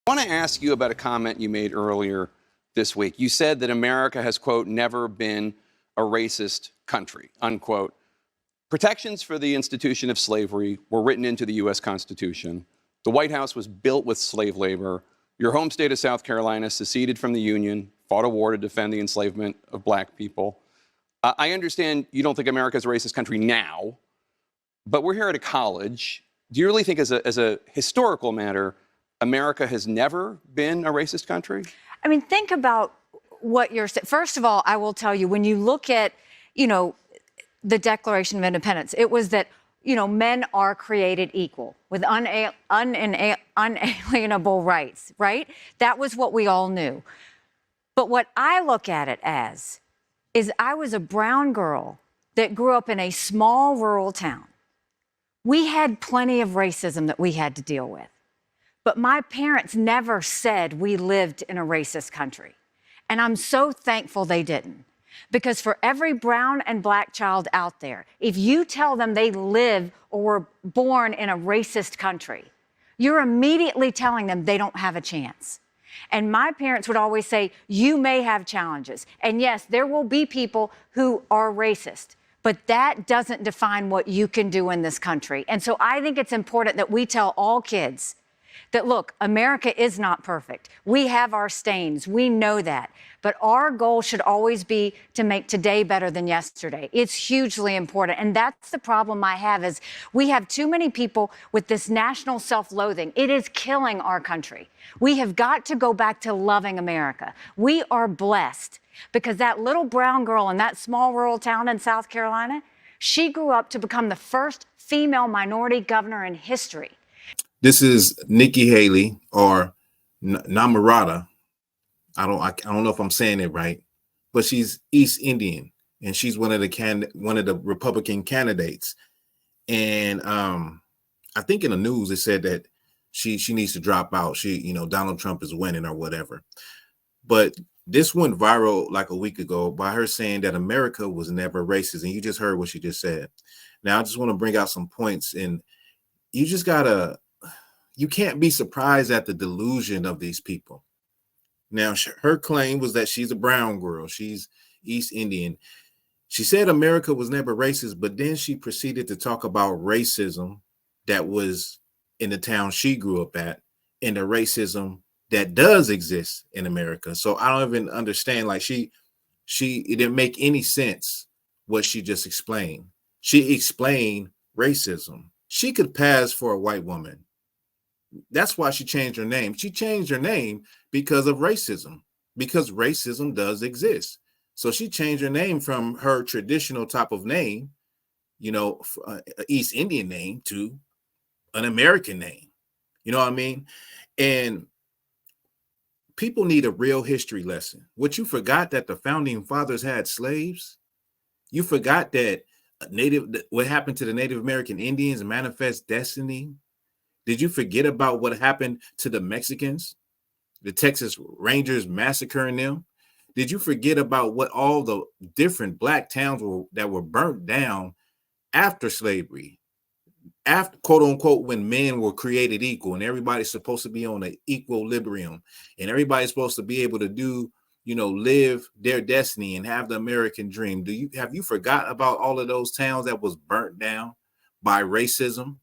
I want to ask you about a comment you made earlier this week. You said that America has, quote, never been a racist country, unquote. Protections for the institution of slavery were written into the U.S. Constitution. The White House was built with slave labor. Your home state of South Carolina seceded from the Union, fought a war to defend the enslavement of black people. I understand you don't think America is a racist country now, but we're here at a college. Do you really think as a historical matter, America has never been a racist country? I mean, think about what you're saying. First of all, I will tell you, when you look at, the Declaration of Independence, it was that, men are created equal with unalienable rights, right? That was what we all knew. But what I look at it as is I was a brown girl that grew up in a small rural town. We had plenty of racism that we had to deal with. But my parents never said we lived in a racist country. And I'm so thankful they didn't. Because for every brown and black child out there, if you tell them they live or were born in a racist country, you're immediately telling them they don't have a chance. And my parents would always say, you may have challenges. And yes, there will be people who are racist, but that doesn't define what you can do in this country. And so I think it's important that we tell all kids that, look, America is not perfect. We have our stains. We know that. But our goal should always be to make today better than yesterday. It's hugely important. And that's the problem I have, is we have too many people with this national self-loathing. It is killing our country. We have got to go back to loving America. We are blessed because that little brown girl in that small rural town in South Carolina, she grew up to become the first female minority governor in history. This is Nikki Haley, or Namarata. I don't know if I'm saying it right, but she's East Indian, and she's one of the Republican candidates. And I think in the news it said that she needs to drop out. Donald Trump is winning or whatever. But this went viral like a week ago by her saying that America was never racist, and you just heard what she just said. Now I just want to bring out some points, and you can't be surprised at the delusion of these people. Now, her claim was that she's a brown girl. She's East Indian. She said America was never racist, but then she proceeded to talk about racism that was in the town she grew up at and the racism that does exist in America. So I don't even understand. Like it didn't make any sense what she just explained. She explained racism. She could pass for a white woman. That's why she changed her name. She changed her name because of racism, because racism does exist. So she changed her name from her traditional type of name, East Indian name, to an American name. You know what I mean? And people need a real history lesson. What you forgot, that the founding fathers had slaves? You forgot that what happened to the Native American Indians, Manifest Destiny? Did you forget about what happened to the Mexicans, the Texas Rangers massacring them? Did you forget about what all the different black towns that were burnt down after slavery, after, quote unquote, when men were created equal and everybody's supposed to be on an equilibrium and everybody's supposed to be able to do, live their destiny and have the American dream? Have you forgot about all of those towns that was burnt down by racism?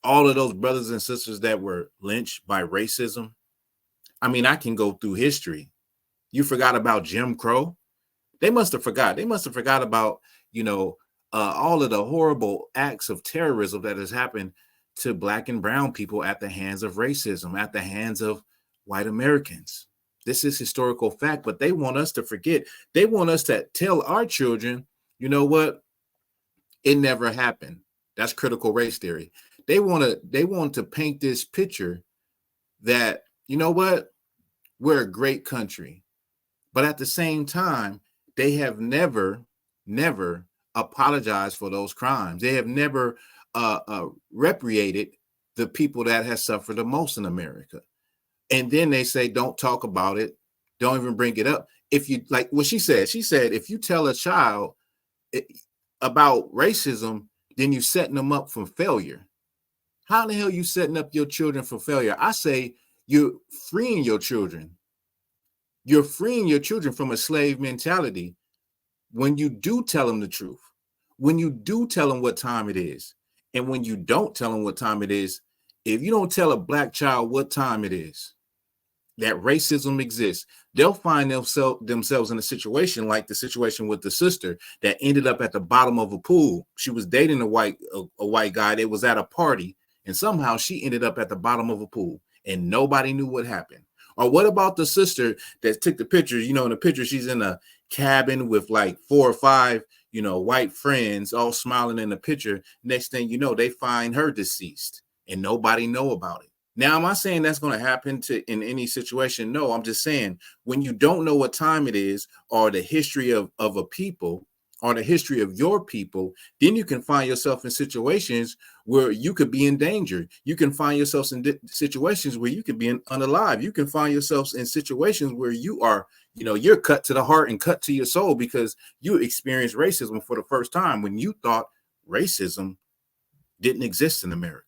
All of those brothers and sisters that were lynched by racism? I mean, I can go through history. You forgot about Jim Crow? They must have forgot. They must have forgot about, all of the horrible acts of terrorism that has happened to black and brown people at the hands of racism, at the hands of white Americans. This is historical fact, but they want us to forget. They want us to tell our children, you know what? It never happened. That's critical race theory. They want to paint this picture that, you know what, we're a great country. But at the same time, they have never apologized for those crimes. They have never repatriated the people that have suffered the most in America. And then they say, don't talk about it. Don't even bring it up. If you, like what she said, if you tell a child about racism, then you're setting them up for failure. How the hell are you setting up your children for failure? I say You're freeing your children. You're freeing your children from a slave mentality when you do tell them the truth, when you do tell them what time it is. And when you don't tell them what time it is, if you don't tell a Black child what time it is, that racism exists, they'll find themselves in a situation like the situation with the sister that ended up at the bottom of a pool. She was dating a white guy that was at a party, and somehow she ended up at the bottom of a pool, and nobody knew what happened. Or what about the sister that took the picture? You know, in the picture, she's in a cabin with like 4 or 5, you know, white friends all smiling in the picture. Next thing you know, they find her deceased and nobody know about it. Now, am I saying that's going to happen in any situation? No, I'm just saying when you don't know what time it is or the history of a people or the history of your people, then you can find yourself in situations where you could be in danger. You can find yourself in situations where you could be unalive. You can find yourselves in situations where you are, you know, you're cut to the heart and cut to your soul because you experienced racism for the first time when you thought racism didn't exist in America.